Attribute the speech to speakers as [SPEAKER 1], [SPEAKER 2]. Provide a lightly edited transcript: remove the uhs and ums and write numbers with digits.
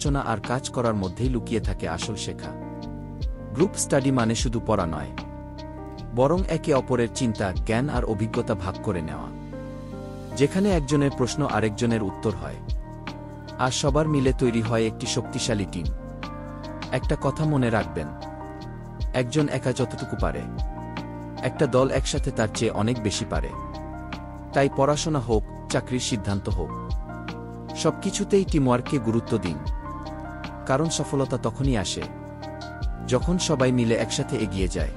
[SPEAKER 1] আলোচনা আর কাজ করার মধ্যেই লুকিয়ে থাকে আসল শেখা। গ্রুপ স্টাডি মানে শুধু পড়া নয়, বরং একে অপরের চিন্তা, জ্ঞান আর অভিজ্ঞতা ভাগ করে নেওয়া, যেখানে একজনের প্রশ্ন আরেকজনের উত্তর হয়, আর সবার মিলে তৈরি হয় একটি শক্তিশালী টিম। একটা কথা মনে রাখবেন, একজন একা যতটুকু পারে, একটা দল একসাথে তার চেয়ে অনেক বেশি পারে। তাই পড়াশোনা হোক, চাকরির সিদ্ধান্ত হোক, সবকিছুতেই টিমওয়ার্ককে গুরুত্ব দিন। কারণ সফলতা তখনই আসে যখন সবাই মিলে একসাথে এগিয়ে যায়।